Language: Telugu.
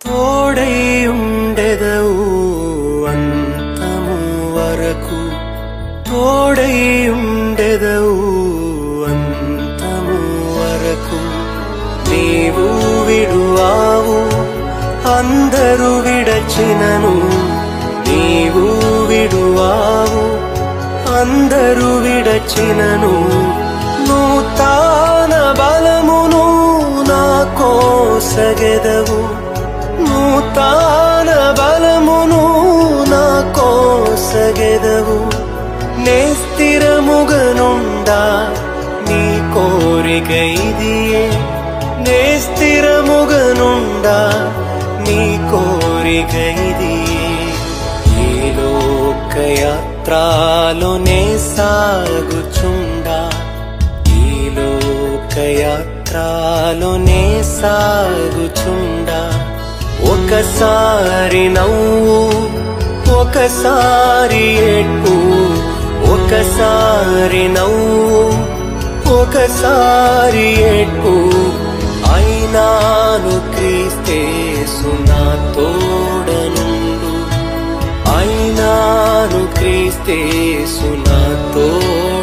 తోడై ఉండెదవు అంతము వరకు, తోడై ఉండెదవు అంతము వరకు. నీవు విడువావు అందరూ విడచినను, నీవు విడువావు అందరూ విడచినను. నూతన బలమును నాకోసగెదవు, నూతన బలమును నాకోసగెదవు. నే స్థిరముగనుండా నీ కోరిక ఇదియే, నే స్థిరముగనుండా నీ కోరిక ఇదియే. ఈ లోకయాత్రలోనే సాగుచుండా, ఈ లోకయాత్రలోనే సాగుచుండా. ఒకసారి నవ్వు ఒకసారి ఏడ్పు, ఒకసారి నవ్వు ఒకసారి ఏడ్పు. అయినాను క్రీస్తేసు నా తోడనుండు, అయినాను క్రీస్తేసు నా తోడనుండు.